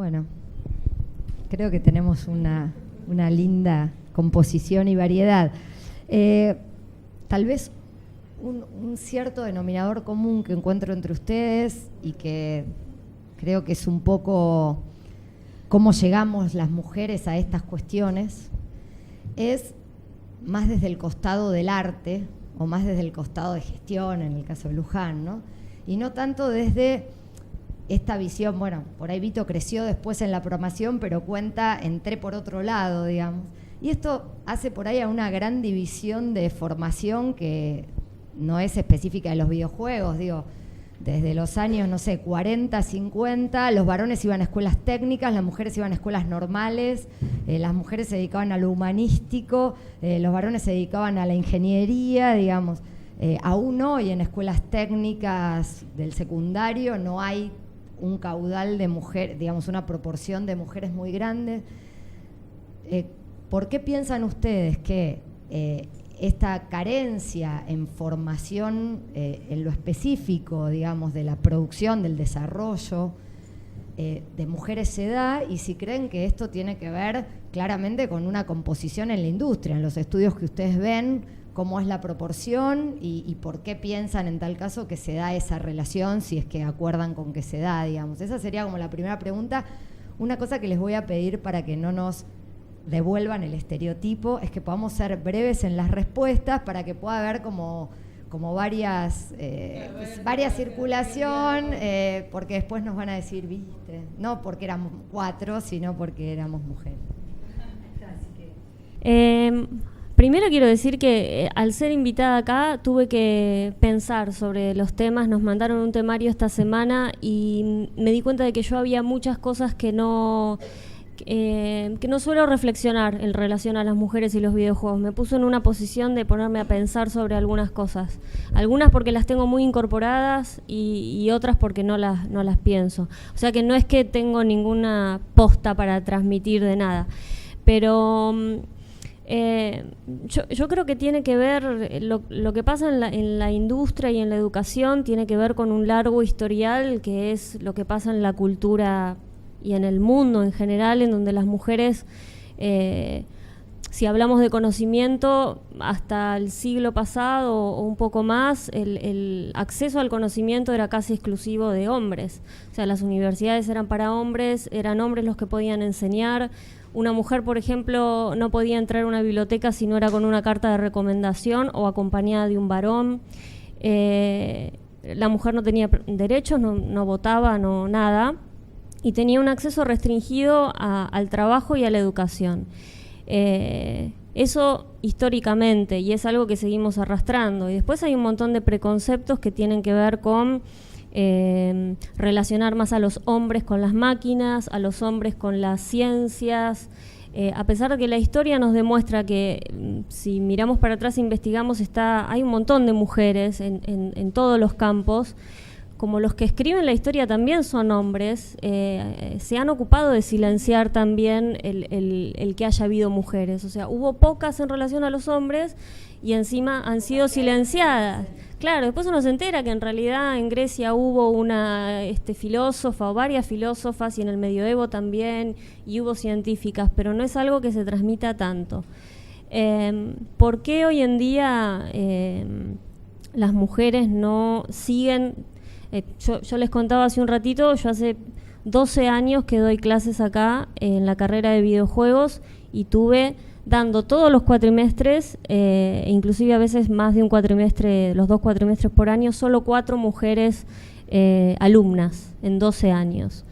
Bueno, creo que tenemos una linda composición y variedad. Tal vez un cierto denominador común que encuentro entre ustedes y que creo que es un poco cómo llegamos las mujeres a estas cuestiones es más desde el costado del arte o más desde el costado de gestión, en el caso de Luján, ¿no? Y no tanto desde esta visión, bueno, por ahí Vito creció después en la programación, pero entré por otro lado, digamos. Y esto hace por ahí a una gran división de formación que no es específica de los videojuegos, digo, desde los años, no sé, 40, 50, los varones iban a escuelas técnicas, las mujeres iban a escuelas normales, las mujeres se dedicaban a lo humanístico, los varones se dedicaban a la ingeniería, digamos. Aún hoy en escuelas técnicas del secundario no hay un caudal de mujeres, digamos, una proporción de mujeres muy grande. ¿Por qué piensan ustedes que esta carencia en formación en lo específico, digamos, de la producción, del desarrollo de mujeres se da, y si creen que esto tiene que ver claramente con una composición en la industria, en los estudios que ustedes ven, cómo es la proporción y por qué piensan en tal caso que se da esa relación, si es que acuerdan con que se da, digamos. Esa sería como la primera pregunta. Una cosa que les voy a pedir para que no nos devuelvan el estereotipo es que podamos ser breves en las respuestas para que pueda haber como varias circulación, porque después nos van a decir, viste, no porque éramos 4, sino porque éramos mujeres. Primero quiero decir que al ser invitada acá tuve que pensar sobre los temas. Nos mandaron un temario esta semana y me di cuenta de que yo había muchas cosas que no suelo reflexionar en relación a las mujeres y los videojuegos. Me puso en una posición de ponerme a pensar sobre algunas cosas. Algunas porque las tengo muy incorporadas y otras porque no las pienso. O sea que no es que tengo ninguna posta para transmitir de nada. Pero yo creo que tiene que ver, lo que pasa en la industria y en la educación tiene que ver con un largo historial que es lo que pasa en la cultura y en el mundo en general, en donde las mujeres, si hablamos de conocimiento, hasta el siglo pasado o un poco más, el acceso al conocimiento era casi exclusivo de hombres. O sea, las universidades eran para hombres, eran hombres los que podían enseñar. Una mujer, por ejemplo, no podía entrar a una biblioteca si no era con una carta de recomendación o acompañada de un varón. La mujer no tenía derechos, no votaba, no nada. Y tenía un acceso restringido al trabajo y a la educación. Eso históricamente, y es algo que seguimos arrastrando. Y después hay un montón de preconceptos que tienen que ver con relacionar más a los hombres con las máquinas, a los hombres con las ciencias. A pesar de que la historia nos demuestra que si miramos para atrás e investigamos, hay un montón de mujeres en todos los campos. Como los que escriben la historia también son hombres, se han ocupado de silenciar también el que haya habido mujeres. O sea, hubo pocas en relación a los hombres y encima han sido silenciadas. Claro, después uno se entera que en realidad en Grecia hubo una filósofa o varias filósofas y en el medioevo también, y hubo científicas, pero no es algo que se transmita tanto. ¿Por qué hoy en día las mujeres no siguen? Yo les contaba hace un ratito, yo hace 12 años que doy clases acá en la carrera de videojuegos y tuve dando todos los cuatrimestres, inclusive a veces más de un cuatrimestre, los 2 cuatrimestres por año, solo 4 mujeres alumnas en 12 años.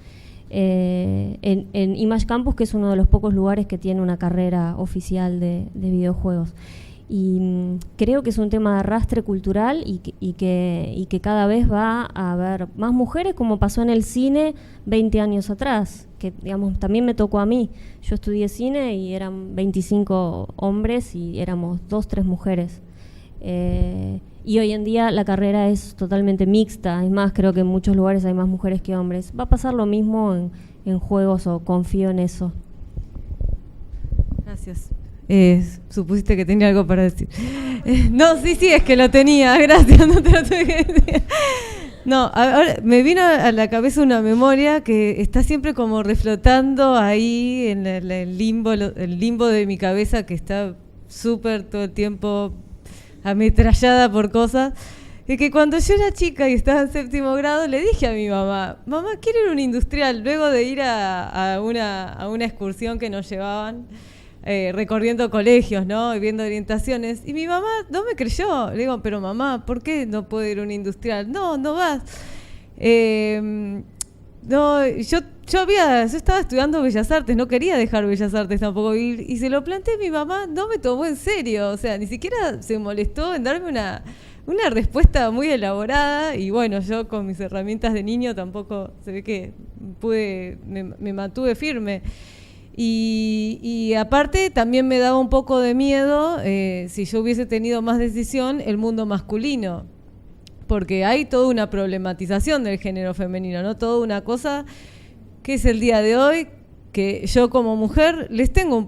En Image Campus, que es uno de los pocos lugares que tiene una carrera oficial de videojuegos. Y creo que es un tema de arrastre cultural y que cada vez va a haber más mujeres, como pasó en el cine 20 años atrás, que digamos también me tocó a mí. Yo estudié cine y eran 25 hombres y éramos 2, 3 mujeres. Y hoy en día la carrera es totalmente mixta, es más, creo que en muchos lugares hay más mujeres que hombres. Va a pasar lo mismo en juegos, o confío en eso. Gracias. Supusiste que tenía algo para decir. No, sí, es que lo tenía, gracias, no te lo tuve que decir. No, ahora me vino a la cabeza una memoria que está siempre como reflotando ahí en el limbo de mi cabeza, que está súper todo el tiempo ametrallada por cosas. Y que cuando yo era chica y estaba en 7º grado, le dije a mi mamá, quiero ir a un industrial, luego de ir a una excursión que nos llevaban, recorriendo colegios, ¿no? Y viendo orientaciones. Y mi mamá no me creyó. Le digo, pero mamá, ¿por qué no puedo ir a un industrial? No vas. No, yo estaba estudiando Bellas Artes, no quería dejar Bellas Artes tampoco. Y se lo planteé a mi mamá, no me tomó en serio. O sea, ni siquiera se molestó en darme una respuesta muy elaborada. Y bueno, yo con mis herramientas de niño tampoco se ve que me mantuve firme. Y aparte también me daba un poco de miedo, si yo hubiese tenido más decisión, el mundo masculino, porque hay toda una problematización del género femenino, ¿no? Toda una cosa que es el día de hoy, que yo como mujer les tengo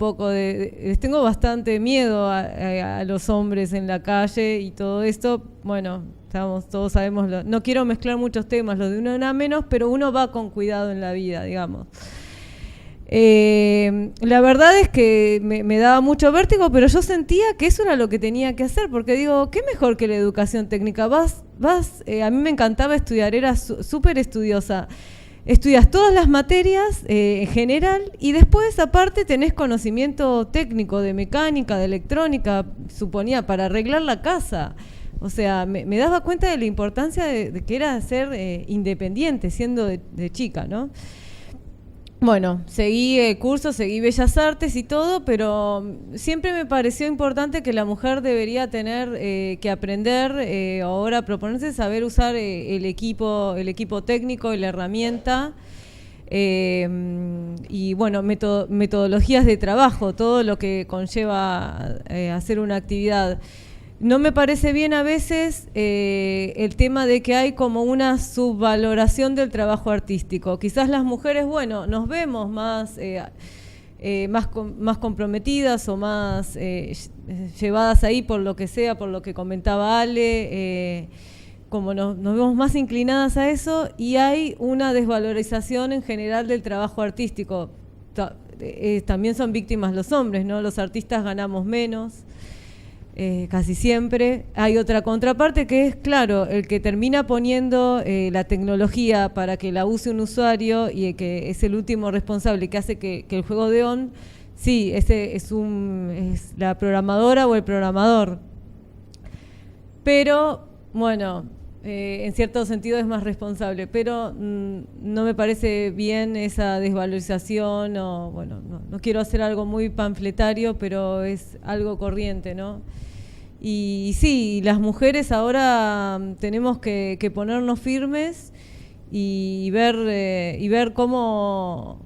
bastante miedo a los hombres en la calle y todo esto. Bueno, todos sabemos, no quiero mezclar muchos temas, lo de uno era menos, pero uno va con cuidado en la vida, digamos. La verdad es que me daba mucho vértigo, pero yo sentía que eso era lo que tenía que hacer, porque digo, ¿qué mejor que la educación técnica? A mí me encantaba estudiar, era súper estudiosa. Estudias todas las materias en general y después aparte tenés conocimiento técnico de mecánica, de electrónica, suponía, para arreglar la casa. O sea, me daba cuenta de la importancia de que era ser independiente siendo de chica, ¿no? Bueno, seguí cursos, seguí Bellas Artes y todo, pero siempre me pareció importante que la mujer debería tener que aprender, ahora proponerse saber usar el equipo técnico y la herramienta, y bueno, metodologías de trabajo, todo lo que conlleva hacer una actividad. No me parece bien a veces el tema de que hay como una subvaloración del trabajo artístico. Quizás las mujeres, bueno, nos vemos más comprometidas o más llevadas ahí por lo que sea, por lo que comentaba Ale, como nos vemos más inclinadas a eso, y hay una desvalorización en general del trabajo artístico. También son víctimas los hombres, ¿no? Los artistas ganamos menos. Casi siempre. Hay otra contraparte que es, claro, el que termina poniendo la tecnología para que la use un usuario y que es el último responsable que hace que el juego de on, sí, ese es la programadora o el programador. Pero, bueno, en cierto sentido es más responsable, pero no me parece bien esa desvalorización, o bueno, no quiero hacer algo muy panfletario, pero es algo corriente, ¿no? Y sí, las mujeres ahora tenemos que ponernos firmes y ver cómo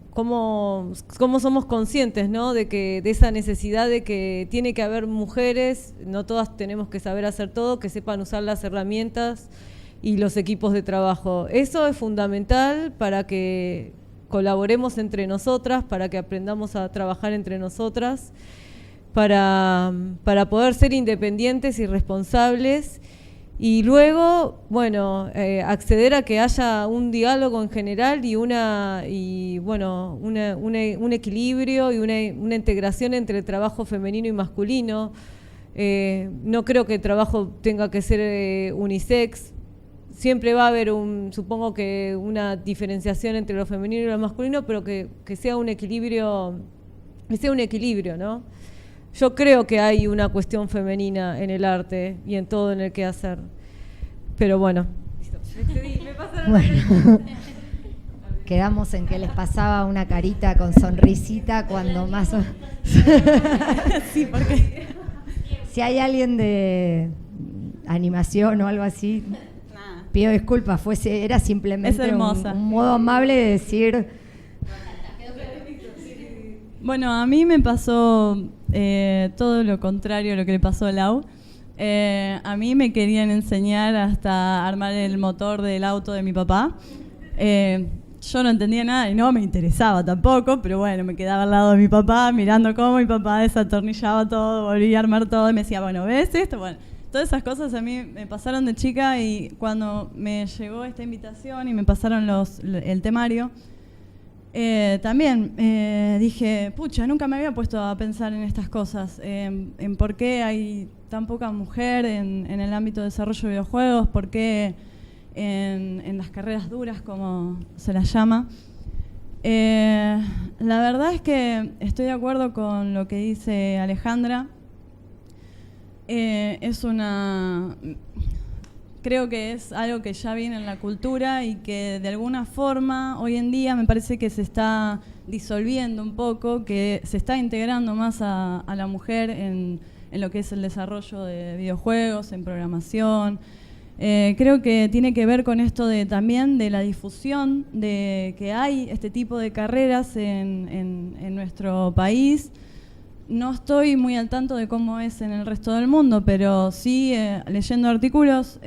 somos conscientes, ¿no? De esa necesidad de que tiene que haber mujeres, no todas tenemos que saber hacer todo, que sepan usar las herramientas y los equipos de trabajo. Eso es fundamental para que colaboremos entre nosotras, para que aprendamos a trabajar entre nosotras, para poder ser independientes y responsables. Y luego, bueno, acceder a que haya un diálogo en general y un equilibrio y una integración entre el trabajo femenino y masculino. No creo que el trabajo tenga que ser unisex. Siempre va a haber supongo que una diferenciación entre lo femenino y lo masculino, pero que sea un equilibrio, ¿no? Yo creo que hay una cuestión femenina en el arte y en todo en el que hacer. Pero bueno. Bueno. Quedamos en que les pasaba una carita con sonrisita cuando más... Sí, porque... Si hay alguien de animación o algo así, pido disculpas, era simplemente un modo amable de decir... Bueno, a mí me pasó todo lo contrario a lo que le pasó a Lau. A mí me querían enseñar hasta armar el motor del auto de mi papá. Yo no entendía nada y no me interesaba tampoco, pero bueno, me quedaba al lado de mi papá mirando cómo mi papá desatornillaba todo, volvía a armar todo y me decía, bueno, ¿ves esto? Bueno, todas esas cosas a mí me pasaron de chica, y cuando me llegó esta invitación y me pasaron el temario, también dije, pucha, nunca me había puesto a pensar en estas cosas, en por qué hay tan poca mujer en el ámbito de desarrollo de videojuegos, por qué en las carreras duras, como se las llama. La verdad es que estoy de acuerdo con lo que dice Alejandra. Creo que es algo que ya viene en la cultura y que de alguna forma hoy en día me parece que se está disolviendo un poco, que se está integrando más a la mujer en lo que es el desarrollo de videojuegos, en programación. Creo que tiene que ver con esto también de la difusión, de que hay este tipo de carreras en nuestro país. No estoy muy al tanto de cómo es en el resto del mundo, pero sí, leyendo artículos,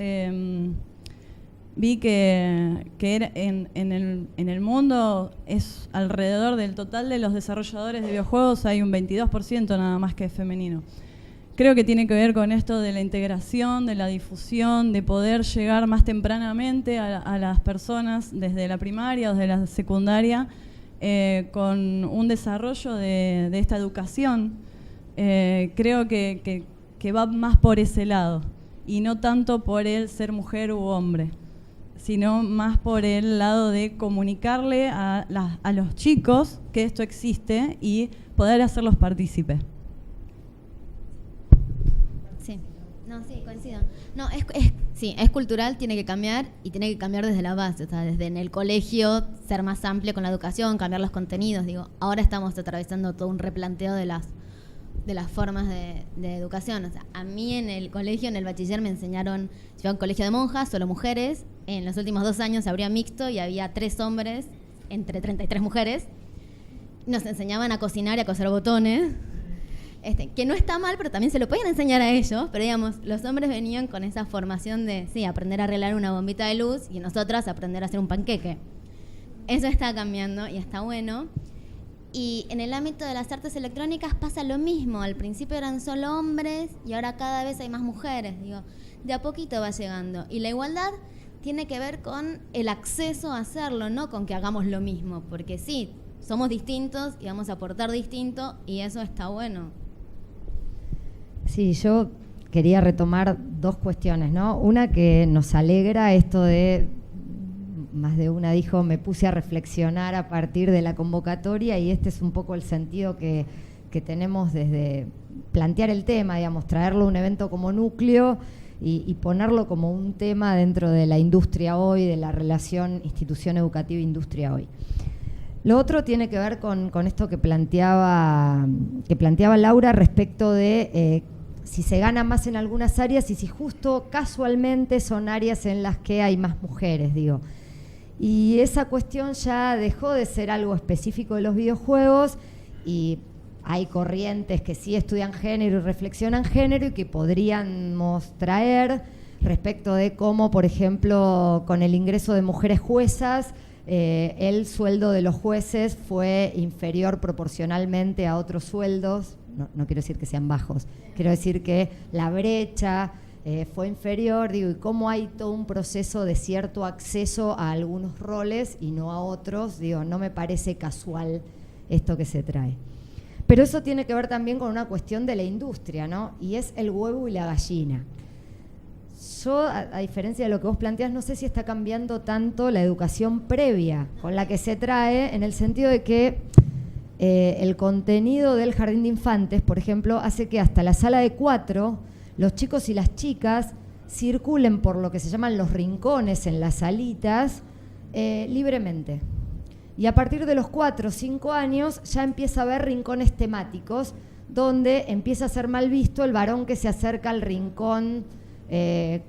vi que era en el mundo es alrededor del total de los desarrolladores de videojuegos hay un 22% nada más que femenino. Creo que tiene que ver con esto de la integración, de la difusión, de poder llegar más tempranamente a las personas desde la primaria o desde la secundaria, con un desarrollo de esta educación. Creo que va más por ese lado, y no tanto por el ser mujer u hombre, sino más por el lado de comunicarle a los chicos que esto existe y poder hacerlos partícipes. Sí, no, sí, coincido. No, sí, es cultural, tiene que cambiar, y tiene que cambiar desde la base, o sea, desde en el colegio, ser más amplio con la educación, cambiar los contenidos. Digo, ahora estamos atravesando todo un replanteo de las formas de educación. O sea, a mí en el colegio, en el bachiller, me enseñaron, yo iba a un colegio de monjas, solo mujeres. En los últimos 2 años se abría mixto y había 3 hombres entre 33 mujeres. Nos enseñaban a cocinar y a coser botones. Que no está mal, pero también se lo podían enseñar a ellos, pero digamos, los hombres venían con esa formación de, sí, aprender a arreglar una bombita de luz, y nosotras aprender a hacer un panqueque. Eso está cambiando y está bueno. Y en el ámbito de las artes electrónicas pasa lo mismo. Al principio eran solo hombres y ahora cada vez hay más mujeres. Digo, de a poquito va llegando. Y la igualdad tiene que ver con el acceso a hacerlo, no con que hagamos lo mismo, porque sí, somos distintos y vamos a aportar distinto, y eso está bueno. Sí, yo quería retomar 2 cuestiones, ¿no? Una, que nos alegra esto de, más de una dijo, me puse a reflexionar a partir de la convocatoria, y este es un poco el sentido que tenemos desde plantear el tema, digamos, traerlo a un evento como núcleo y ponerlo como un tema dentro de la industria hoy, de la relación institución educativa-industria hoy. Lo otro tiene que ver con esto que planteaba Laura respecto de si se gana más en algunas áreas y si justo casualmente son áreas en las que hay más mujeres, digo. Y esa cuestión ya dejó de ser algo específico de los videojuegos, y hay corrientes que sí estudian género y reflexionan género y que podríamos traer respecto de cómo, por ejemplo, con el ingreso de mujeres juezas, el sueldo de los jueces fue inferior proporcionalmente a otros sueldos. No quiero decir que sean bajos, quiero decir que la brecha fue inferior, digo, y cómo hay todo un proceso de cierto acceso a algunos roles y no a otros. Digo, no me parece casual esto que se trae. Pero eso tiene que ver también con una cuestión de la industria, ¿no? Y es el huevo y la gallina. Yo, a diferencia de lo que vos planteás, no sé si está cambiando tanto la educación previa con la que se trae, en el sentido de que el contenido del jardín de infantes, por ejemplo, hace que hasta la sala de 4 los chicos y las chicas circulen por lo que se llaman los rincones en las salitas libremente. Y a partir de los 4 o 5 años ya empieza a haber rincones temáticos donde empieza a ser mal visto el varón que se acerca al rincón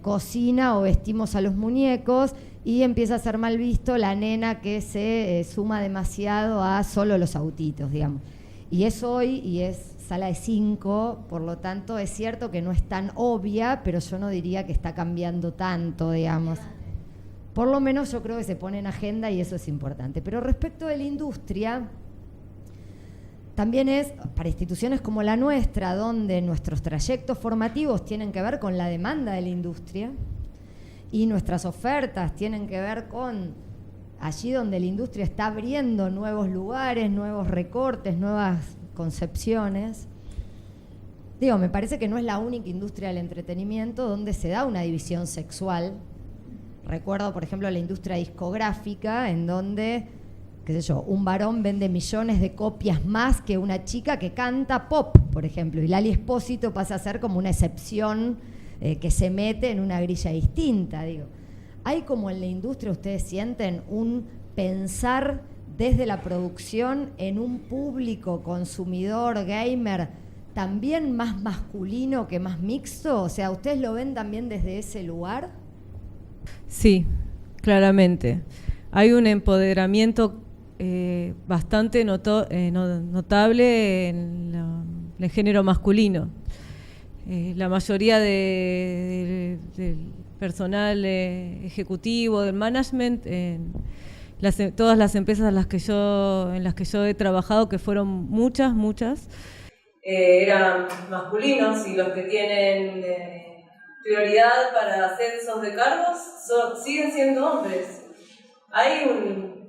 cocina o vestimos a los muñecos, y empieza a ser mal visto la nena que se suma demasiado a solo los autitos, digamos. Y es hoy, y es sala de 5, por lo tanto es cierto que no es tan obvia, pero yo no diría que está cambiando tanto, digamos. Por lo menos yo creo que se pone en agenda y eso es importante. Pero respecto de la industria, también es para instituciones como la nuestra, donde nuestros trayectos formativos tienen que ver con la demanda de la industria y nuestras ofertas tienen que ver con allí donde la industria está abriendo nuevos lugares, nuevos recortes, nuevas concepciones. Digo, me parece que no es la única industria del entretenimiento donde se da una división sexual. Recuerdo, por ejemplo, la industria discográfica, en donde, qué sé yo, un varón vende millones de copias más que una chica que canta pop, por ejemplo, y Lali Espósito pasa a ser como una excepción que se mete en una grilla distinta, digo. ¿Hay como en la industria, ustedes sienten, un pensar desde la producción en un público consumidor, gamer, también más masculino que más mixto? O sea, ¿ustedes lo ven también desde ese lugar? Sí, claramente. Hay un empoderamiento bastante notable en el género masculino. La mayoría del personal ejecutivo, del management, todas las empresas en las que yo he trabajado, que fueron muchas, eran masculinos, y los que tienen prioridad para ascensos de cargos siguen siendo hombres. Hay un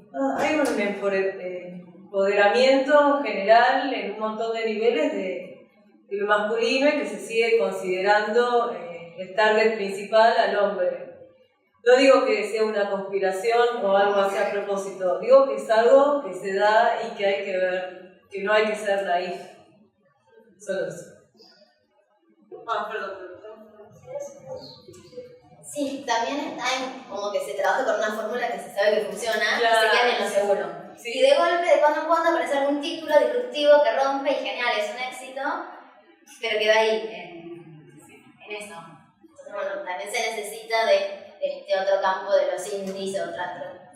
empoderamiento general en un montón de niveles de lo masculino, y que se sigue considerando el target principal al hombre. No digo que sea una conspiración o algo así a propósito, digo que es algo que se da y que hay que ver, que no hay que ser naif. Solo eso. Perdón. Sí, también está en como que se trabaja con una fórmula que se sabe que funciona, claro, y se quedan en lo seguro. Sí. Y de golpe, de cuando en cuando, aparece algún título disruptivo que rompe y genial, es un éxito, pero queda ahí, en eso. Entonces, bueno, también se necesita de este otro campo de los indies, otro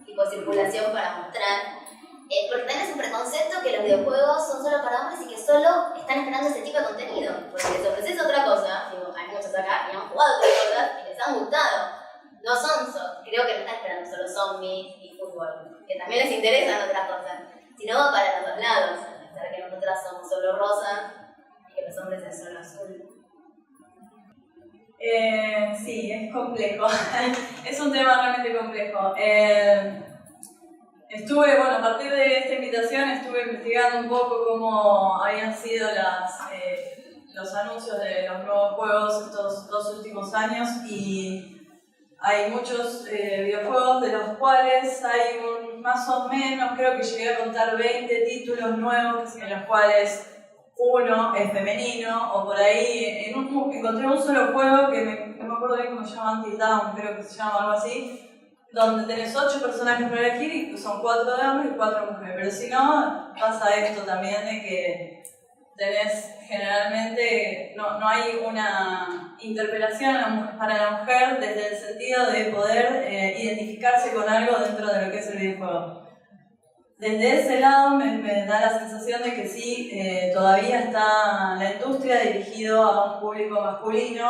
tipo de circulación para mostrar. Porque también es un preconcepto que los videojuegos son solo para hombres y que solo están esperando ese tipo de contenido. Porque les ofreces otra cosa, digo, hay muchos acá y han jugado otras cosas y les han gustado. No son, creo que no están esperando solo zombies y fútbol, que también les interesan otras cosas, sino va para los dos lados. Pensar que nosotras somos solo rosa y que los hombres son solo azul. Sí, es complejo. Es un tema realmente complejo. Estuve, bueno, a partir de esta invitación estuve investigando un poco cómo habían sido los anuncios de los nuevos juegos estos 2 últimos años, y hay muchos videojuegos de los cuales hay más o menos, creo que llegué a contar 20 títulos nuevos en los cuales uno es femenino, o por ahí encontré un solo juego que no me acuerdo bien cómo se llama, Until Dawn, creo que se llama algo así, donde tenés 8 personajes para elegir y son 4 de hombres y 4 de mujeres. Pero si no, pasa esto también de que tenés generalmente, no hay una interpelación para la mujer desde el sentido de poder identificarse con algo dentro de lo que es el videojuego. Desde ese lado me da la sensación de que sí, todavía está la industria dirigido a un público masculino,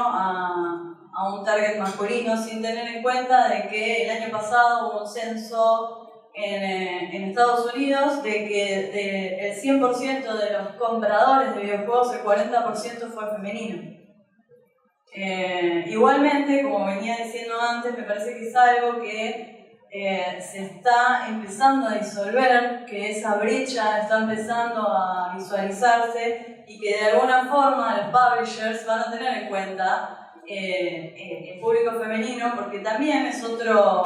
a un target masculino, sin tener en cuenta de que el año pasado hubo un censo en Estados Unidos de que el 100% de los compradores de videojuegos, el 40% fue femenino. Igualmente, como venía diciendo antes, me parece que es algo que se está empezando a disolver, que esa brecha está empezando a visualizarse, y que de alguna forma los publishers van a tener en cuenta el público femenino, porque también es otro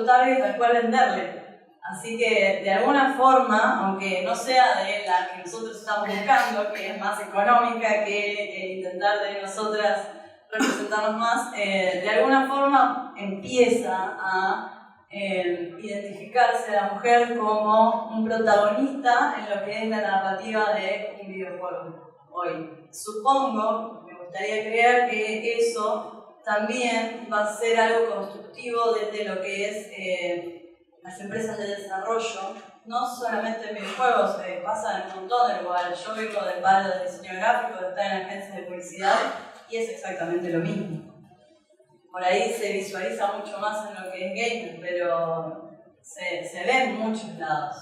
target al cual venderle. Así que de alguna forma, aunque no sea de la que nosotros estamos buscando, que es más económica que intentar de nosotras representarnos más, de alguna forma empieza a identificarse a la mujer como un protagonista en lo que es la narrativa de un videojuego hoy. Supongo, me gustaría creer que eso también va a ser algo constructivo desde lo que es las empresas de desarrollo, no solamente en videojuegos, pasa en un montón de lugares. Yo vengo del palo de diseño gráfico, de estar en agencias de publicidad, y es exactamente lo mismo. Por ahí se visualiza mucho más en lo que es gamer, pero se ve en muchos lados.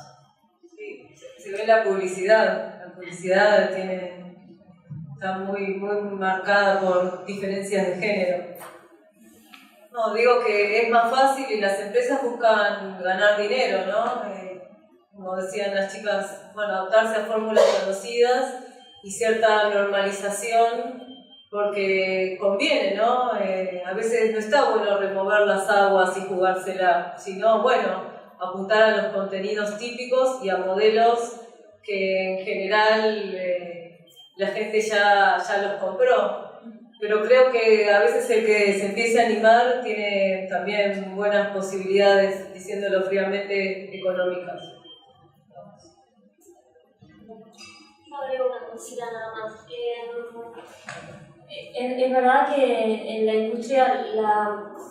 Sí, se ve la publicidad. La publicidad está muy marcada por diferencias de género. No, digo que es más fácil y las empresas buscan ganar dinero, ¿no? Como decían las chicas, bueno, adaptarse a fórmulas conocidas y cierta normalización porque conviene, ¿no? A veces no está bueno remover las aguas y jugársela, sino, bueno, apuntar a los contenidos típicos y a modelos que en general la gente ya los compró. Pero creo que a veces el que se empiece a animar tiene también buenas posibilidades, diciéndolo fríamente, económicas. Agrego una cosita nada más. Es verdad que en la industria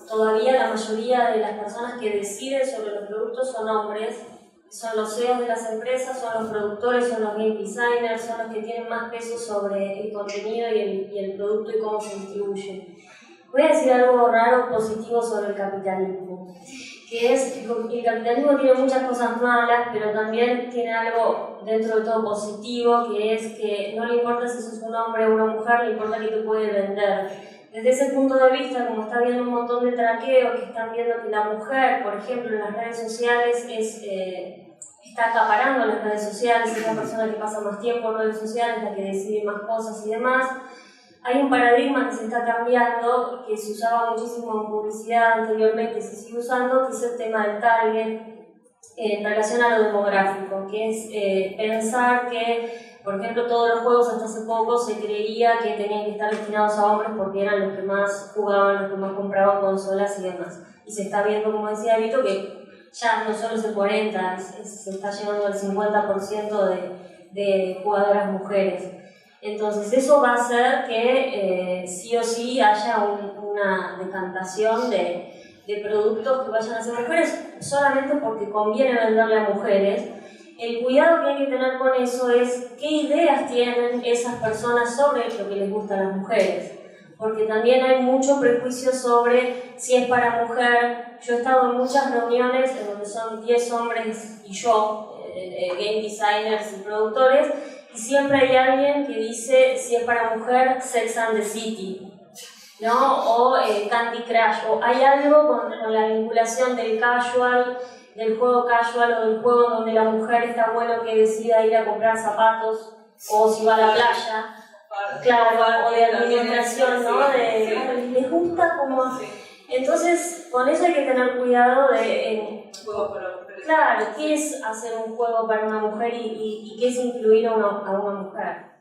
todavía la mayoría de las personas que deciden sobre los productos son hombres, son los CEOs de las empresas, son los productores, son los game designers, son los que tienen más peso sobre el contenido y el producto y cómo se distribuye. Voy a decir algo raro positivo sobre el capitalismo, que es que el capitalismo tiene muchas cosas malas, pero también tiene algo dentro de todo positivo, que es que no le importa si sos un hombre o una mujer, le importa que te puede vender. Desde ese punto de vista, como está viendo un montón de traqueos que están viendo que la mujer, por ejemplo, en las redes sociales está acaparando las redes sociales, es la persona que pasa más tiempo en redes sociales, la que decide más cosas y demás. Hay un paradigma que se está cambiando, que se usaba muchísimo en publicidad anteriormente y se sigue usando, que es el tema del target en relación a lo demográfico, que es pensar que, por ejemplo, todos los juegos hasta hace poco se creía que tenían que estar destinados a hombres porque eran los que más jugaban, los que más compraban consolas y demás. Y se está viendo, como decía Vito, que ya no solo es el 40%, se está llegando al 50% de jugadoras mujeres. Entonces eso va a hacer que sí o sí haya una decantación de productos que vayan a ser mujeres solamente porque conviene venderle a mujeres. El cuidado que hay que tener con eso es qué ideas tienen esas personas sobre lo que les gusta a las mujeres. Porque también hay mucho prejuicio sobre si es para mujer. Yo he estado en muchas reuniones en donde son 10 hombres y yo, game designers y productores, y siempre hay alguien que dice si es para mujer Sex and the City, ¿no? O Candy Crush, o hay algo con la vinculación del casual, del juego casual o del juego donde la mujer está bueno que decida ir a comprar zapatos o si va a la playa. Claro, o de administración, ¿no? Les gusta como... Entonces, con eso hay que tener cuidado de... claro, ¿qué es hacer un juego para una mujer y qué es incluir a una mujer?